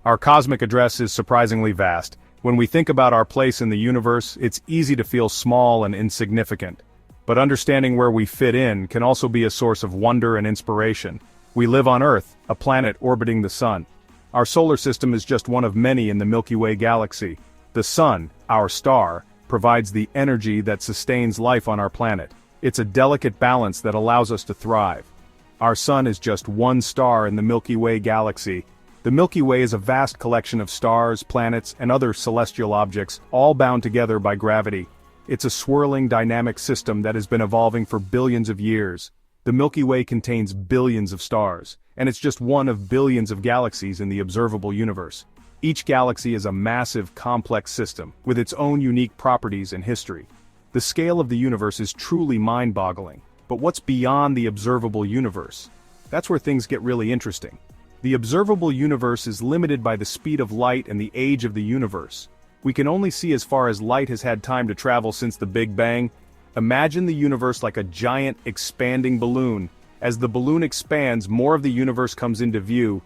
Our cosmic address is surprisingly vast. When we think about our place in the universe, it's easy to feel small and insignificant. But understanding where we fit in can also be a source of wonder and inspiration. We live on Earth, a planet orbiting the Sun. Our solar system is just one of many in the Milky Way galaxy. The Sun, our star, provides the energy that sustains life on our planet. It's a delicate balance that allows us to thrive. Our Sun is just one star in the Milky Way galaxy. The Milky Way is a vast collection of stars, planets, and other celestial objects, all bound together by gravity. It's a swirling, dynamic system that has been evolving for billions of years. The Milky Way contains billions of stars, and it's just one of billions of galaxies in the observable universe. Each galaxy is a massive, complex system, with its own unique properties and history. The scale of the universe is truly mind-boggling. But what's beyond the observable universe? That's where things get really interesting. The observable universe is limited by the speed of light and the age of the universe. We can only see as far as light has had time to travel since the Big Bang. Imagine the universe like a giant, expanding balloon. As the balloon expands, more of the universe comes into view.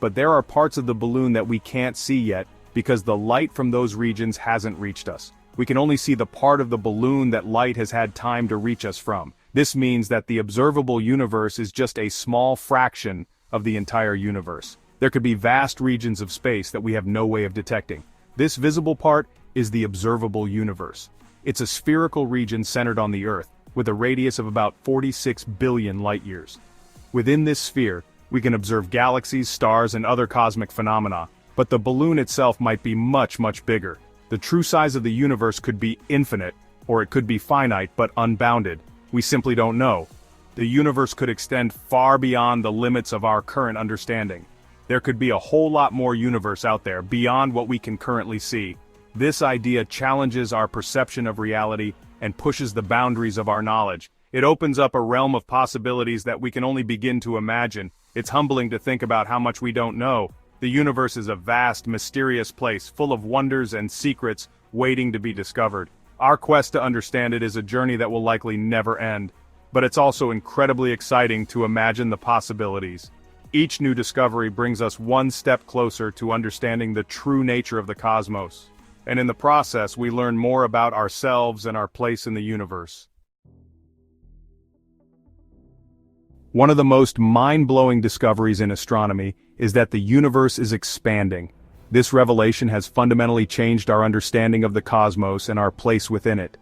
But there are parts of the balloon that we can't see yet, because the light from those regions hasn't reached us. We can only see the part of the balloon that light has had time to reach us from. This means that the observable universe is just a small fraction of the entire universe. There could be vast regions of space that we have no way of detecting. This visible part is the observable universe. It's a spherical region centered on the Earth, with a radius of about 46 billion light-years. Within this sphere, we can observe galaxies, stars, and other cosmic phenomena, but the balloon itself might be much, much bigger. The true size of the universe could be infinite, or it could be finite but unbounded. We simply don't know. The universe could extend far beyond the limits of our current understanding. There could be a whole lot more universe out there, beyond what we can currently see. This idea challenges our perception of reality and pushes the boundaries of our knowledge. It opens up a realm of possibilities that we can only begin to imagine. It's humbling to think about how much we don't know. The universe is a vast, mysterious place, full of wonders and secrets waiting to be discovered. Our quest to understand it is a journey that will likely never end. But it's also incredibly exciting to imagine the possibilities. Each new discovery brings us one step closer to understanding the true nature of the cosmos. And in the process, we learn more about ourselves and our place in the universe. One of the most mind-blowing discoveries in astronomy is that the universe is expanding. This revelation has fundamentally changed our understanding of the cosmos and our place within it.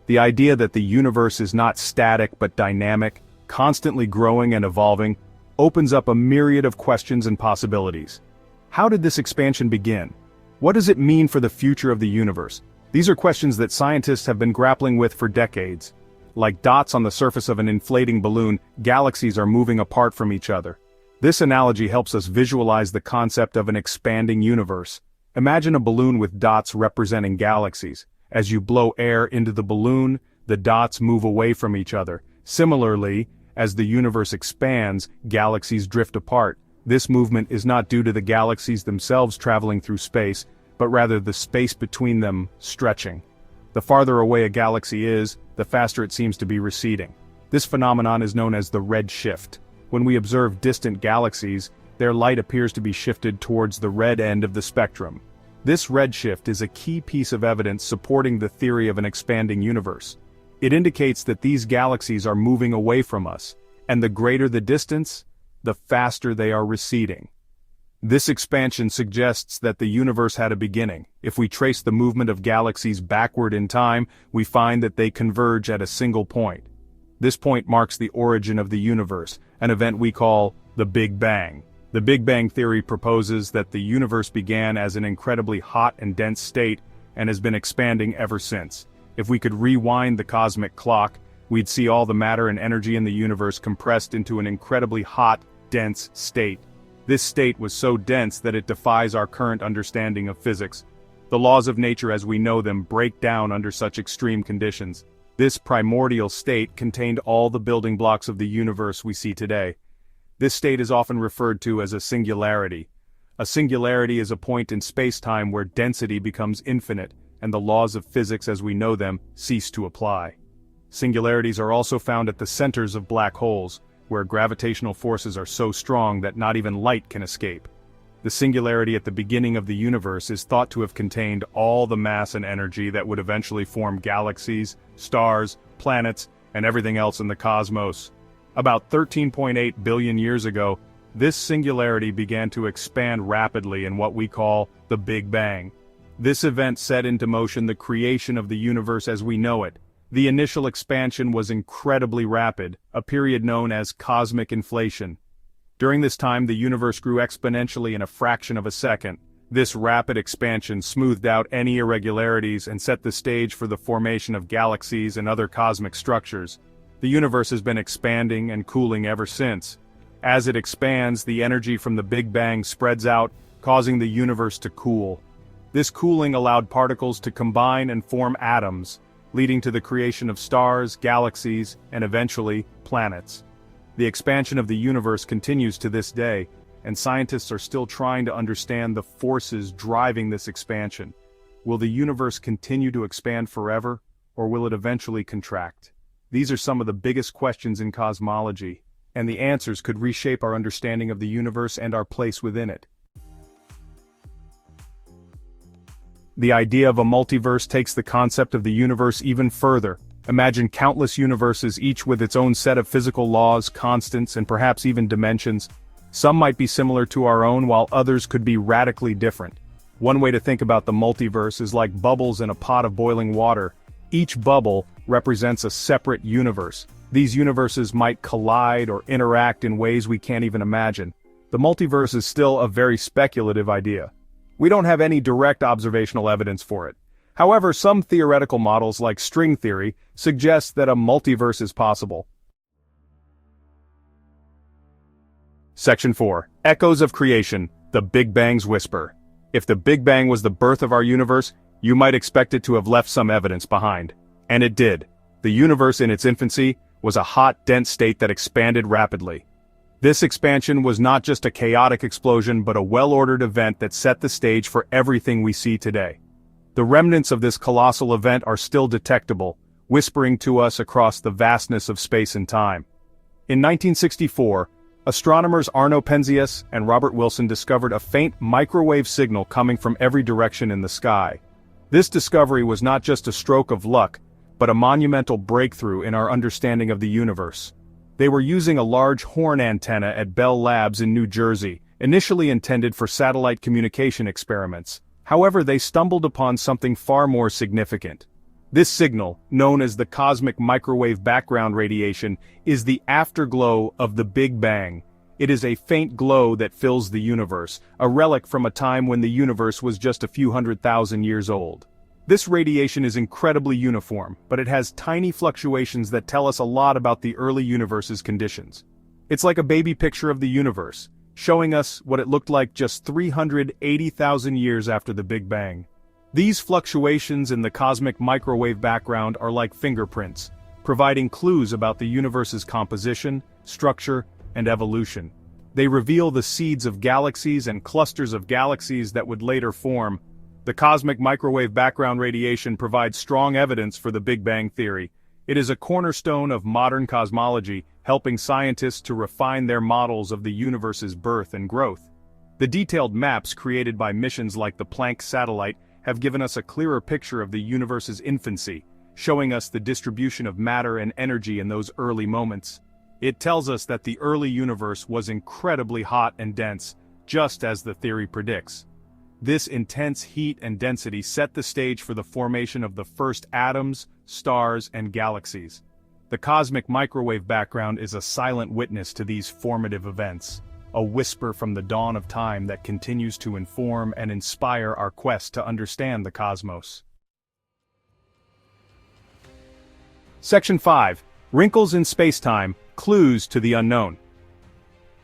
The idea that the universe is not static but dynamic, constantly growing and evolving, opens up a myriad of questions and possibilities. How did this expansion begin? What does it mean for the future of the universe? These are questions that scientists have been grappling with for decades. Like dots on the surface of an inflating balloon, galaxies are moving apart from each other. This analogy helps us visualize the concept of an expanding universe. Imagine a balloon with dots representing galaxies. As you blow air into the balloon, the dots move away from each other. Similarly, as the universe expands, galaxies drift apart. This movement is not due to the galaxies themselves traveling through space, but rather the space between them stretching. The farther away a galaxy is, the faster it seems to be receding. This phenomenon is known as the red shift. When we observe distant galaxies, their light appears to be shifted towards the red end of the spectrum. This redshift is a key piece of evidence supporting the theory of an expanding universe. It indicates that these galaxies are moving away from us, and the greater the distance, the faster they are receding. This expansion suggests that the universe had a beginning. If we trace the movement of galaxies backward in time, we find that they converge at a single point. This point marks the origin of the universe, an event we call the Big Bang. The Big Bang theory proposes that the universe began as an incredibly hot and dense state and has been expanding ever since. If we could rewind the cosmic clock, we'd see all the matter and energy in the universe compressed into an incredibly hot, dense state. This state was so dense that it defies our current understanding of physics. The laws of nature as we know them break down under such extreme conditions. This primordial state contained all the building blocks of the universe we see today. This state is often referred to as a singularity. A singularity is a point in space-time where density becomes infinite, and the laws of physics as we know them cease to apply. Singularities are also found at the centers of black holes, where gravitational forces are so strong that not even light can escape. The singularity at the beginning of the universe is thought to have contained all the mass and energy that would eventually form galaxies, stars, planets, and everything else in the cosmos. About 13.8 billion years ago, this singularity began to expand rapidly in what we call the Big Bang. This event set into motion the creation of the universe as we know it. The initial expansion was incredibly rapid, a period known as cosmic inflation. During this time the universe grew exponentially in a fraction of a second. This rapid expansion smoothed out any irregularities and set the stage for the formation of galaxies and other cosmic structures. The universe has been expanding and cooling ever since. As it expands, the energy from the Big Bang spreads out, causing the universe to cool. This cooling allowed particles to combine and form atoms, leading to the creation of stars, galaxies, and eventually, planets. The expansion of the universe continues to this day, and scientists are still trying to understand the forces driving this expansion. Will the universe continue to expand forever, or will it eventually contract? These are some of the biggest questions in cosmology, and the answers could reshape our understanding of the universe and our place within it. The idea of a multiverse takes the concept of the universe even further. Imagine countless universes, each with its own set of physical laws, constants, and perhaps even dimensions. Some might be similar to our own, while others could be radically different. One way to think about the multiverse is like bubbles in a pot of boiling water. Each bubble represents a separate universe. These universes might collide or interact in ways we can't even imagine. The multiverse is still a very speculative idea. We don't have any direct observational evidence for it. However, some theoretical models like string theory suggest that a multiverse is possible. Section 4. Echoes of Creation, the Big Bang's Whisper. If the Big Bang was the birth of our universe, you might expect it to have left some evidence behind. And it did. The universe in its infancy was a hot, dense state that expanded rapidly. This expansion was not just a chaotic explosion but a well-ordered event that set the stage for everything we see today. The remnants of this colossal event are still detectable, whispering to us across the vastness of space and time. In 1964, astronomers Arno Penzias and Robert Wilson discovered a faint microwave signal coming from every direction in the sky. This discovery was not just a stroke of luck, but a monumental breakthrough in our understanding of the universe. They were using a large horn antenna at Bell Labs in New Jersey, initially intended for satellite communication experiments. However, they stumbled upon something far more significant. This signal, known as the cosmic microwave background radiation, is the afterglow of the Big Bang. It is a faint glow that fills the universe, a relic from a time when the universe was just a few 100,000 years old. This radiation is incredibly uniform, but it has tiny fluctuations that tell us a lot about the early universe's conditions. It's like a baby picture of the universe, showing us what it looked like just 380,000 years after the Big Bang. These fluctuations in the cosmic microwave background are like fingerprints, providing clues about the universe's composition, structure, and evolution. They reveal the seeds of galaxies and clusters of galaxies that would later form. The cosmic microwave background radiation provides strong evidence for the Big Bang theory. It is a cornerstone of modern cosmology, helping scientists to refine their models of the universe's birth and growth. The detailed maps created by missions like the Planck satellite have given us a clearer picture of the universe's infancy, showing us the distribution of matter and energy in those early moments. It tells us that the early universe was incredibly hot and dense, just as the theory predicts. This intense heat and density set the stage for the formation of the first atoms, stars, and galaxies. The cosmic microwave background is a silent witness to these formative events, a whisper from the dawn of time that continues to inform and inspire our quest to understand the cosmos. Section 5. Wrinkles in Spacetime, Clues to the Unknown.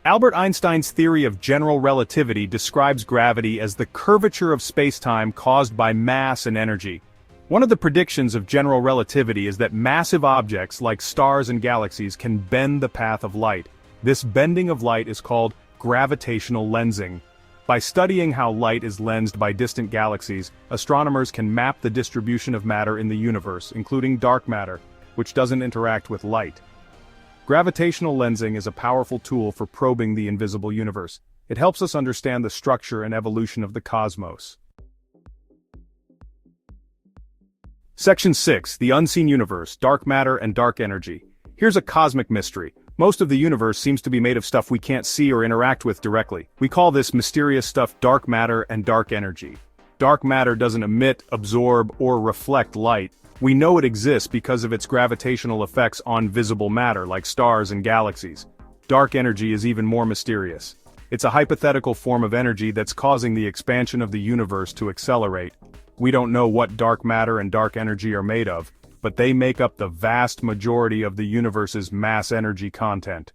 Albert Einstein's theory of general relativity describes gravity as the curvature of spacetime caused by mass and energy. One of the predictions of general relativity is that massive objects like stars and galaxies can bend the path of light. This bending of light is called gravitational lensing. By studying how light is lensed by distant galaxies, astronomers can map the distribution of matter in the universe, including dark matter, which doesn't interact with light. Gravitational lensing is a powerful tool for probing the invisible universe. It helps us understand the structure and evolution of the cosmos. Section 6, The Unseen Universe, Dark Matter and Dark Energy. Here's a cosmic mystery. Most of the universe seems to be made of stuff we can't see or interact with directly. We call this mysterious stuff dark matter and dark energy. Dark matter doesn't emit, absorb, or reflect light. We know it exists because of its gravitational effects on visible matter like stars and galaxies. Dark energy is even more mysterious. It's a hypothetical form of energy that's causing the expansion of the universe to accelerate. We don't know what dark matter and dark energy are made of, but they make up the vast majority of the universe's mass energy content.